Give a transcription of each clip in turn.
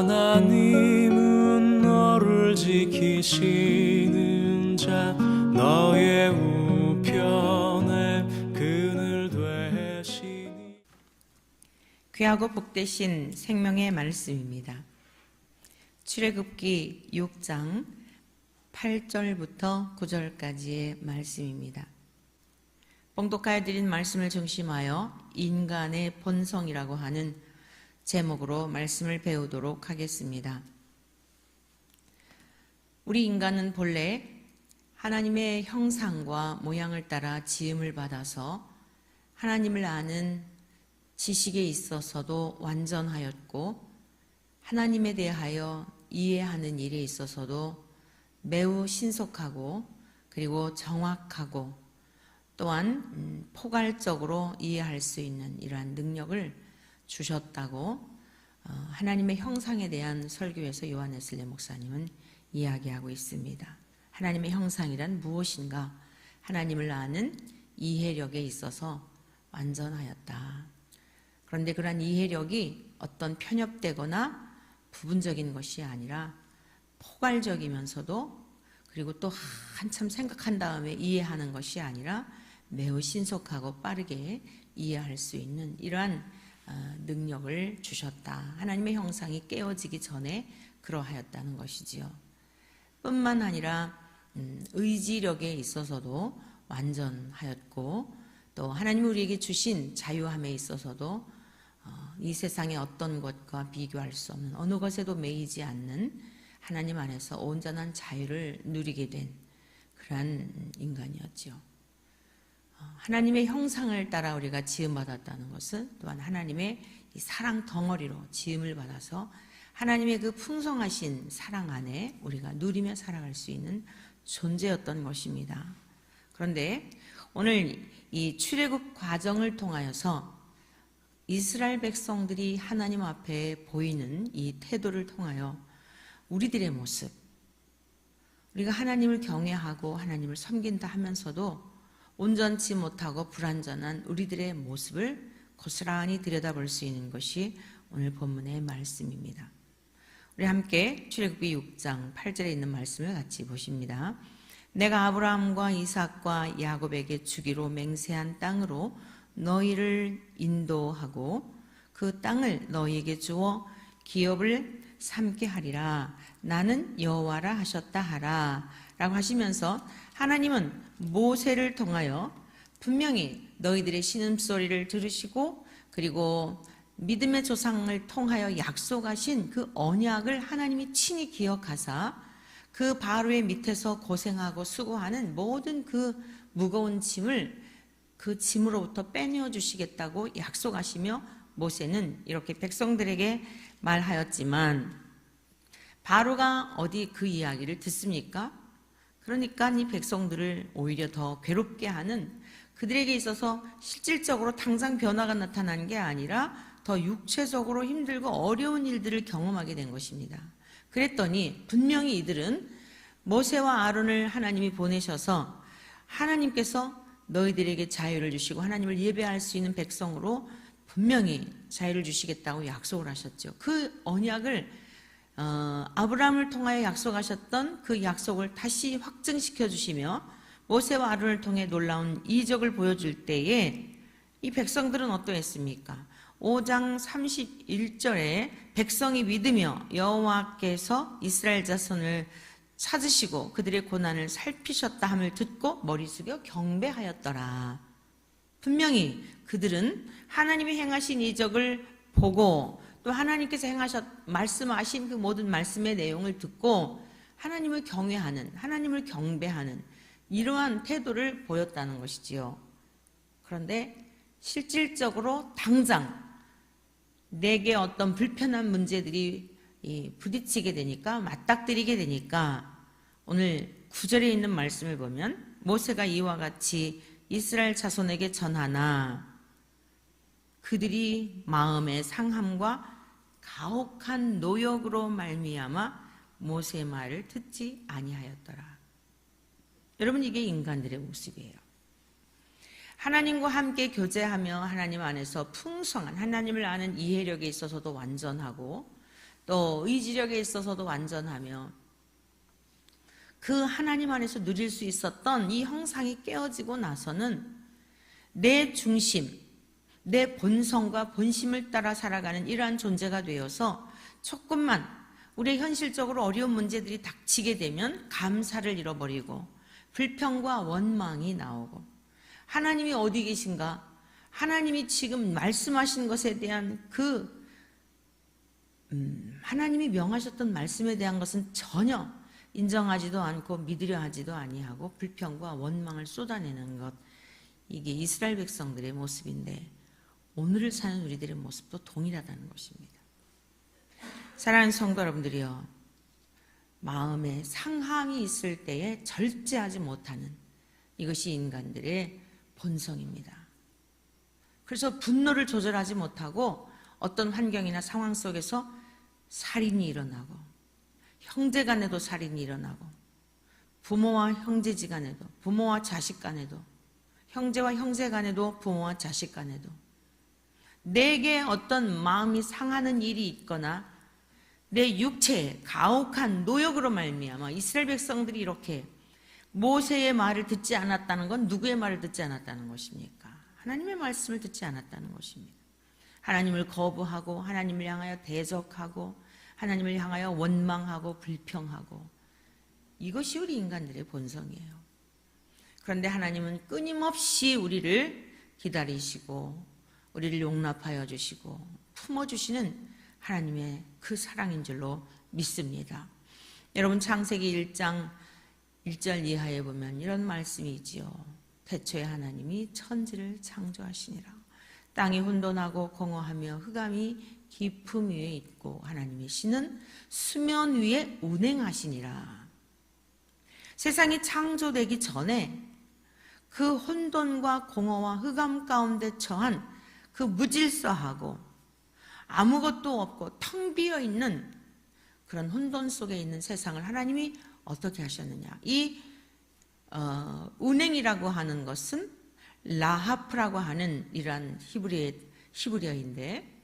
하나님은 너를 지키시는 자 너의 우편에 그늘 되시니. 귀하고 복되신 생명의 말씀입니다. 출애굽기 6장 8절부터 9절까지의 말씀입니다. 봉독하여 드린 말씀을 중심하여 인간의 본성이라고 하는 제목으로 말씀을 배우도록 하겠습니다. 우리 인간은 본래 하나님의 형상과 모양을 따라 지음을 받아서 하나님을 아는 지식에 있어서도 완전하였고 하나님에 대하여 이해하는 일에 있어서도 매우 신속하고 그리고 정확하고 또한 포괄적으로 이해할 수 있는 이러한 능력을 주셨다고 하나님의 형상에 대한 설교에서 요한 웨슬리 목사님은 이야기하고 있습니다. 하나님의 형상이란 무엇인가? 하나님을 아는 이해력에 있어서 완전하였다. 그런데 그러한 이해력이 어떤 편협되거나 부분적인 것이 아니라 포괄적이면서도 그리고 또 한참 생각한 다음에 이해하는 것이 아니라 매우 신속하고 빠르게 이해할 수 있는 이러한 능력을 주셨다. 하나님의 형상이 깨어지기 전에 그러하였다는 것이지요. 뿐만 아니라 의지력에 있어서도 완전하였고 또 하나님이 우리에게 주신 자유함에 있어서도 이 세상의 어떤 것과 비교할 수 없는 어느 것에도 매이지 않는 하나님 안에서 온전한 자유를 누리게 된 그러한 인간이었죠. 하나님의 형상을 따라 우리가 지음받았다는 것은 또한 하나님의 이 사랑 덩어리로 지음을 받아서 하나님의 그 풍성하신 사랑 안에 우리가 누리며 살아갈 수 있는 존재였던 것입니다. 그런데 오늘 이 출애굽 과정을 통하여서 이스라엘 백성들이 하나님 앞에 보이는 이 태도를 통하여 우리들의 모습, 우리가 하나님을 경외하고 하나님을 섬긴다 하면서도 온전치 못하고 불완전한 우리들의 모습을 고스란히 들여다볼 수 있는 것이 오늘 본문의 말씀입니다. 우리 함께 출애굽기 6장 8절에 있는 말씀을 같이 보십니다. 내가 아브라함과 이삭과 야곱에게 주기로 맹세한 땅으로 너희를 인도하고 그 땅을 너희에게 주어 기업을 삼게 하리라. 나는 여호와라 하셨다 하라 라고 하시면서 하나님은 모세를 통하여 분명히 너희들의 신음소리를 들으시고 그리고 믿음의 조상을 통하여 약속하신 그 언약을 하나님이 친히 기억하사 그 바로의 밑에서 고생하고 수고하는 모든 그 무거운 짐을 그 짐으로부터 빼내어 주시겠다고 약속하시며 모세는 이렇게 백성들에게 말하였지만 바로가 어디 그 이야기를 듣습니까? 그러니까 이 백성들을 오히려 더 괴롭게 하는 그들에게 있어서 실질적으로 당장 변화가 나타난 게 아니라 더 육체적으로 힘들고 어려운 일들을 경험하게 된 것입니다. 그랬더니 분명히 이들은 모세와 아론을 하나님이 보내셔서 하나님께서 너희들에게 자유를 주시고 하나님을 예배할 수 있는 백성으로 분명히 자유를 주시겠다고 약속을 하셨죠. 그 언약을 아브라함을 통하여 약속하셨던 그 약속을 다시 확증시켜 주시며 모세와 아론을 통해 놀라운 이적을 보여줄 때에 이 백성들은 어떠했습니까? 5장 31절에 백성이 믿으며 여호와께서 이스라엘 자손을 찾으시고 그들의 고난을 살피셨다 함을 듣고 머리 숙여 경배하였더라. 분명히 그들은 하나님이 행하신 이적을 보고 또 하나님께서 말씀하신 그 모든 말씀의 내용을 듣고 하나님을 경외하는, 하나님을 경배하는 이러한 태도를 보였다는 것이지요. 그런데 실질적으로 당장 내게 어떤 불편한 문제들이 부딪히게 되니까 맞닥뜨리게 되니까 오늘 9절에 있는 말씀을 보면 모세가 이와 같이 이스라엘 자손에게 전하나 그들이 마음의 상함과 가혹한 노역으로 말미암아 모세의 말을 듣지 아니하였더라. 여러분, 이게 인간들의 모습이에요. 하나님과 함께 교제하며 하나님 안에서 풍성한 하나님을 아는 이해력에 있어서도 완전하고 또 의지력에 있어서도 완전하며 그 하나님 안에서 누릴 수 있었던 이 형상이 깨어지고 나서는 내 중심, 내 본성과 본심을 따라 살아가는 이러한 존재가 되어서 조금만 우리의 현실적으로 어려운 문제들이 닥치게 되면 감사를 잃어버리고 불평과 원망이 나오고 하나님이 어디 계신가? 하나님이 지금 말씀하신 것에 대한 하나님이 명하셨던 말씀에 대한 것은 전혀 인정하지도 않고 믿으려 하지도 아니하고 불평과 원망을 쏟아내는 것, 이게 이스라엘 백성들의 모습인데 오늘을 사는 우리들의 모습도 동일하다는 것입니다. 사랑하는 성도 여러분들이요, 마음에 상함이 있을 때에 절제하지 못하는 이것이 인간들의 본성입니다. 그래서 분노를 조절하지 못하고 어떤 환경이나 상황 속에서 살인이 일어나고 형제 간에도 살인이 일어나고 부모와 형제지 간에도 부모와 자식 간에도 형제와 형제 간에도 부모와 자식 간에도 내게 어떤 마음이 상하는 일이 있거나 내 육체에 가혹한 노역으로 말미암아 이스라엘 백성들이 이렇게 모세의 말을 듣지 않았다는 건 누구의 말을 듣지 않았다는 것입니까? 하나님의 말씀을 듣지 않았다는 것입니다. 하나님을 거부하고 하나님을 향하여 대적하고 하나님을 향하여 원망하고 불평하고 이것이 우리 인간들의 본성이에요. 그런데 하나님은 끊임없이 우리를 기다리시고 우리를 용납하여 주시고 품어주시는 하나님의 그 사랑인 줄로 믿습니다. 여러분 창세기 1장 1절 이하에 보면 이런 말씀이 있지요. 태초에 하나님이 천지를 창조하시니라. 땅이 혼돈하고 공허하며 흑암이 깊음 위에 있고 하나님의 신은 수면 위에 운행하시니라. 세상이 창조되기 전에 그 혼돈과 공허와 흑암 가운데 처한 그 무질서하고 아무것도 없고 텅 비어 있는 그런 혼돈 속에 있는 세상을 하나님이 어떻게 하셨느냐. 이 운행이라고 하는 것은 라하프라고 하는 이러한 히브리어인데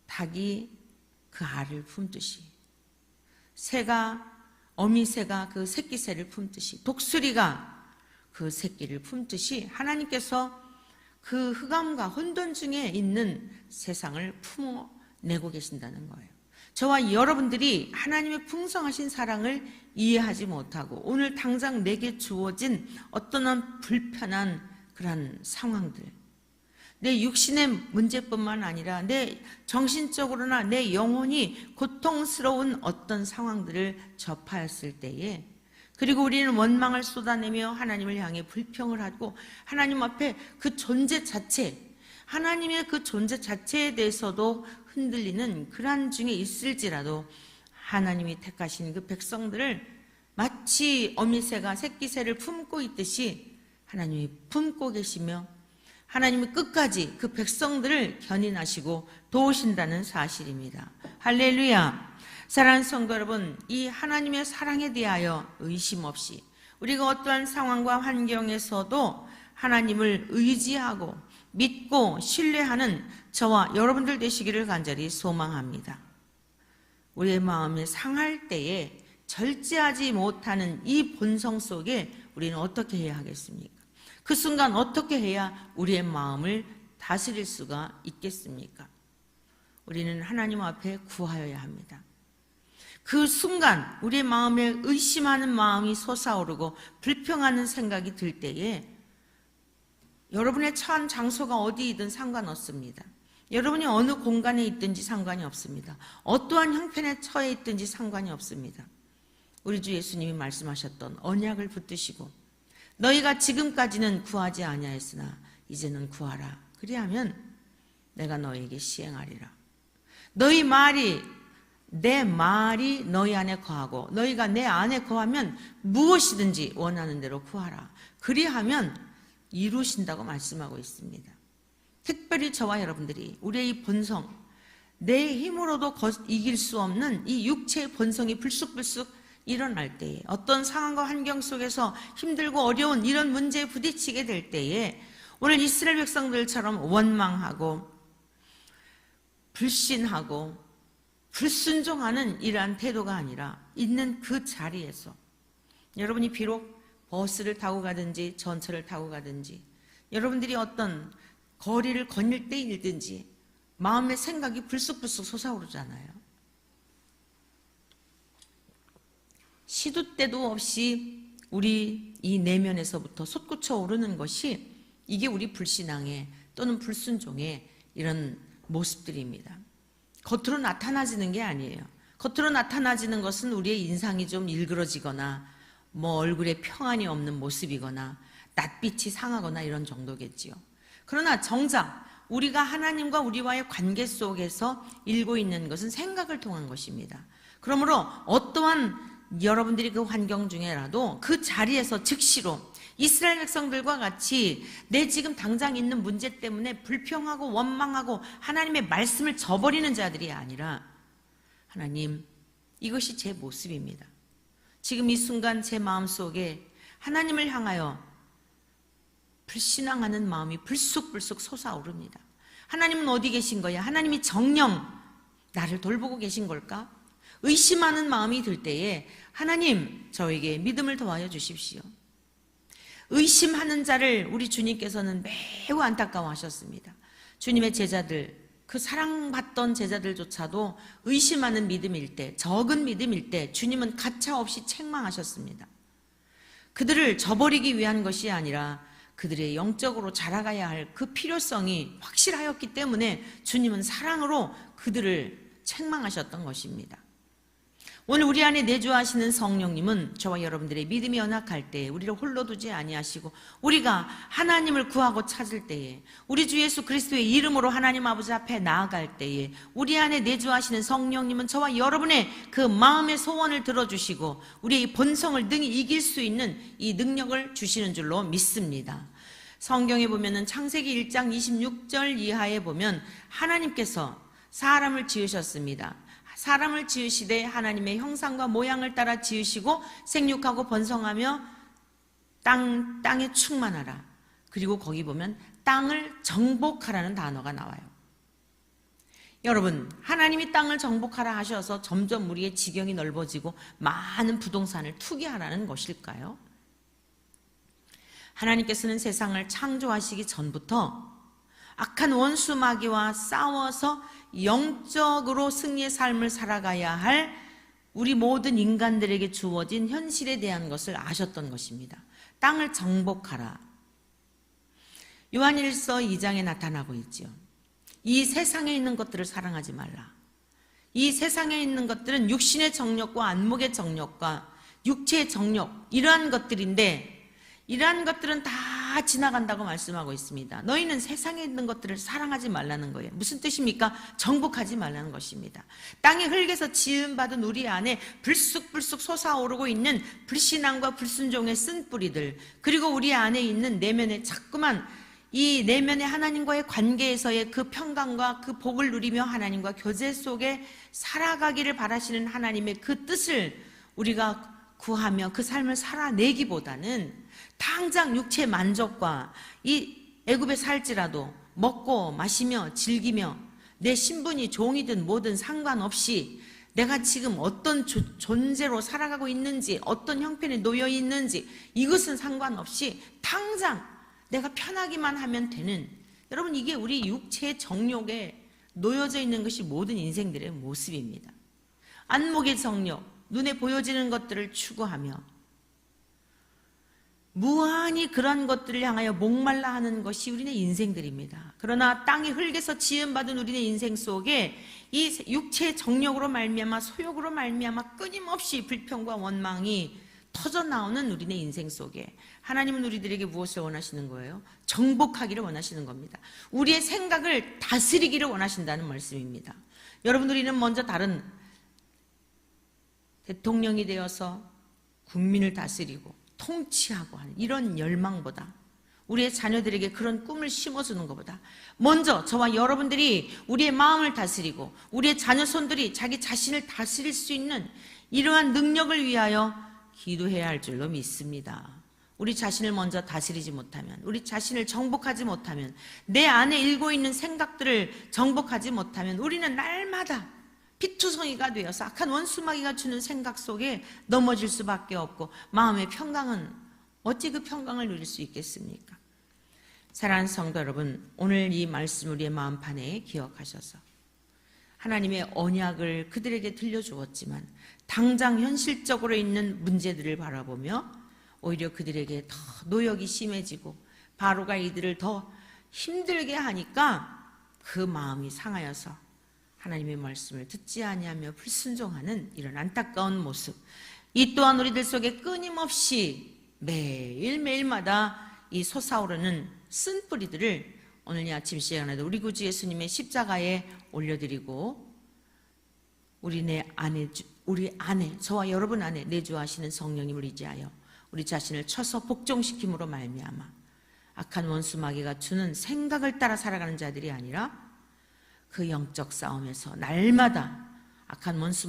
닭이 그 알을 품듯이 어미새가 그 새끼새를 품듯이 독수리가 그 새끼를 품듯이 하나님께서 그 흑암과 혼돈 중에 있는 세상을 품어내고 계신다는 거예요. 저와 여러분들이 하나님의 풍성하신 사랑을 이해하지 못하고 오늘 당장 내게 주어진 어떤 불편한 그런 상황들, 내 육신의 문제뿐만 아니라 내 정신적으로나 내 영혼이 고통스러운 어떤 상황들을 접하였을 때에 그리고 우리는 원망을 쏟아내며 하나님을 향해 불평을 하고 하나님 앞에 그 존재 자체, 하나님의 그 존재 자체에 대해서도 흔들리는 그러한 중에 있을지라도 하나님이 택하신 그 백성들을 마치 어미새가 새끼새를 품고 있듯이 하나님이 품고 계시며 하나님이 끝까지 그 백성들을 견인하시고 도우신다는 사실입니다. 할렐루야. 사랑하는 성도 여러분, 이 하나님의 사랑에 대하여 의심 없이 우리가 어떠한 상황과 환경에서도 하나님을 의지하고 믿고 신뢰하는 저와 여러분들 되시기를 간절히 소망합니다. 우리의 마음이 상할 때에 절제하지 못하는 이 본성 속에 우리는 어떻게 해야 하겠습니까? 그 순간 어떻게 해야 우리의 마음을 다스릴 수가 있겠습니까? 우리는 하나님 앞에 구하여야 합니다. 그 순간 우리의 마음에 의심하는 마음이 솟아오르고 불평하는 생각이 들 때에 여러분의 처한 장소가 어디이든 상관없습니다. 여러분이 어느 공간에 있든지 상관이 없습니다. 어떠한 형편에 처해 있든지 상관이 없습니다. 우리 주 예수님이 말씀하셨던 언약을 붙드시고 너희가 지금까지는 구하지 아니하였으나 이제는 구하라. 그리하면 내가 너희에게 시행하리라. 너희 말이 내 말이 너희 안에 거하고 너희가 내 안에 거하면 무엇이든지 원하는 대로 구하라. 그리하면 이루신다고 말씀하고 있습니다. 특별히 저와 여러분들이 우리의 이 본성, 내 힘으로도 이길 수 없는 이 육체의 본성이 불쑥불쑥 일어날 때에 어떤 상황과 환경 속에서 힘들고 어려운 이런 문제에 부딪히게 될 때에 오늘 이스라엘 백성들처럼 원망하고 불신하고 불순종하는 이러한 태도가 아니라 있는 그 자리에서 여러분이 비록 버스를 타고 가든지 전철을 타고 가든지 여러분들이 어떤 거리를 거닐 때이든지 마음의 생각이 불쑥불쑥 솟아오르잖아요. 시도 때도 없이 우리 이 내면에서부터 솟구쳐 오르는 것이 이게 우리 불신앙의 또는 불순종의 이런 모습들입니다. 겉으로 나타나지는 게 아니에요. 겉으로 나타나지는 것은 우리의 인상이 좀 일그러지거나 뭐 얼굴에 평안이 없는 모습이거나 낯빛이 상하거나 이런 정도겠지요. 그러나 정작 우리가 하나님과 우리와의 관계 속에서 일고 있는 것은 생각을 통한 것입니다. 그러므로 어떠한 여러분들이 그 환경 중에라도 그 자리에서 즉시로 이스라엘 백성들과 같이 내 지금 당장 있는 문제 때문에 불평하고 원망하고 하나님의 말씀을 저버리는 자들이 아니라 하나님, 이것이 제 모습입니다. 지금 이 순간 제 마음속에 하나님을 향하여 불신앙하는 마음이 불쑥불쑥 솟아오릅니다. 하나님은 어디 계신 거야? 하나님이 정녕 나를 돌보고 계신 걸까? 의심하는 마음이 들 때에 하나님, 저에게 믿음을 더하여 주십시오. 의심하는 자를 우리 주님께서는 매우 안타까워하셨습니다. 주님의 제자들, 그 사랑받던 제자들조차도 의심하는 믿음일 때, 적은 믿음일 때 주님은 가차없이 책망하셨습니다. 그들을 저버리기 위한 것이 아니라 그들의 영적으로 자라가야 할 그 필요성이 확실하였기 때문에 주님은 사랑으로 그들을 책망하셨던 것입니다. 오늘 우리 안에 내주하시는 성령님은 저와 여러분들의 믿음이 연약할 때에 우리를 홀로 두지 아니하시고 우리가 하나님을 구하고 찾을 때에 우리 주 예수 그리스도의 이름으로 하나님 아버지 앞에 나아갈 때에 우리 안에 내주하시는 성령님은 저와 여러분의 그 마음의 소원을 들어주시고 우리의 본성을 능히 이길 수 있는 이 능력을 주시는 줄로 믿습니다. 성경에 보면은 창세기 1장 26절 이하에 보면 하나님께서 사람을 지으셨습니다. 사람을 지으시되 하나님의 형상과 모양을 따라 지으시고 생육하고 번성하며 땅에 충만하라. 그리고 거기 보면 땅을 정복하라는 단어가 나와요. 여러분, 하나님이 땅을 정복하라 하셔서 점점 우리의 지경이 넓어지고 많은 부동산을 투기하라는 것일까요? 하나님께서는 세상을 창조하시기 전부터 악한 원수 마귀와 싸워서 영적으로 승리의 삶을 살아가야 할 우리 모든 인간들에게 주어진 현실에 대한 것을 아셨던 것입니다. 땅을 정복하라. 요한일서 2장에 나타나고 있죠. 이 세상에 있는 것들을 사랑하지 말라. 이 세상에 있는 것들은 육신의 정욕과 안목의 정욕과 육체의 정욕, 이러한 것들인데 이러한 것들은 다 지나간다고 말씀하고 있습니다. 너희는 세상에 있는 것들을 사랑하지 말라는 거예요. 무슨 뜻입니까? 정복하지 말라는 것입니다. 땅의 흙에서 지음받은 우리 안에 불쑥불쑥 솟아오르고 있는 불신앙과 불순종의 쓴뿌리들, 그리고 우리 안에 있는 내면에 자꾸만 이 내면의 하나님과의 관계에서의 그 평강과 그 복을 누리며 하나님과 교제 속에 살아가기를 바라시는 하나님의 그 뜻을 우리가 구하며 그 삶을 살아내기보다는 당장 육체 만족과 이 애굽에 살지라도 먹고 마시며 즐기며 내 신분이 종이든 뭐든 상관없이 내가 지금 어떤 존재로 살아가고 있는지 어떤 형편에 놓여 있는지 이것은 상관없이 당장 내가 편하기만 하면 되는, 여러분, 이게 우리 육체의 정욕에 놓여져 있는 것이 모든 인생들의 모습입니다. 안목의 정욕, 눈에 보여지는 것들을 추구하며 무한히 그런 것들을 향하여 목말라 하는 것이 우리네 인생들입니다. 그러나 땅의 흙에서 지음받은 우리네 인생 속에 이 육체의 정욕으로 말미암아 소욕으로 말미암아 끊임없이 불평과 원망이 터져나오는 우리네 인생 속에 하나님은 우리들에게 무엇을 원하시는 거예요? 정복하기를 원하시는 겁니다. 우리의 생각을 다스리기를 원하신다는 말씀입니다. 여러분, 우리는 먼저 다른 대통령이 되어서 국민을 다스리고 통치하고 하는 이런 열망보다, 우리의 자녀들에게 그런 꿈을 심어주는 것보다 먼저 저와 여러분들이 우리의 마음을 다스리고 우리의 자녀 손들이 자기 자신을 다스릴 수 있는 이러한 능력을 위하여 기도해야 할 줄로 믿습니다. 우리 자신을 먼저 다스리지 못하면, 우리 자신을 정복하지 못하면, 내 안에 일고 있는 생각들을 정복하지 못하면 우리는 날마다 피투성이가 되어서 악한 원수마귀가 주는 생각 속에 넘어질 수밖에 없고 마음의 평강은 어찌 그 평강을 누릴 수 있겠습니까? 사랑하는 성도 여러분, 오늘 이 말씀 우리의 마음판에 기억하셔서 하나님의 언약을 그들에게 들려주었지만 당장 현실적으로 있는 문제들을 바라보며 오히려 그들에게 더 노역이 심해지고 바로가 이들을 더 힘들게 하니까 그 마음이 상하여서 하나님의 말씀을 듣지 아니하며 불순종하는 이런 안타까운 모습, 이 또한 우리들 속에 끊임없이 매일매일마다 이 솟아오르는 쓴뿌리들을 오늘 이 아침 시간에도 우리 구주 예수님의 십자가에 올려드리고 우리 안에 저와 여러분 안에 내주하시는 성령님을 의지하여 우리 자신을 쳐서 복종시킴으로 말미암아 악한 원수 마귀가 주는 생각을 따라 살아가는 자들이 아니라 그 영적 싸움에서 날마다 악한 원수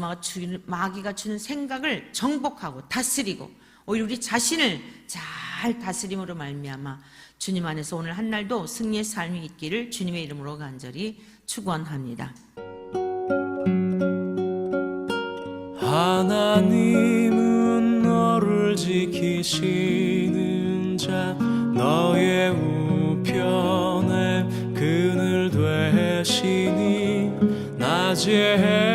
마귀가 주는 생각을 정복하고 다스리고 오히려 우리 자신을 잘 다스림으로 말미암아 주님 안에서 오늘 한 날도 승리의 삶이 있기를 주님의 이름으로 간절히 축원합니다. 하나님은 너를 지키시는 자, 너의 우편에 그늘 되시니 낮에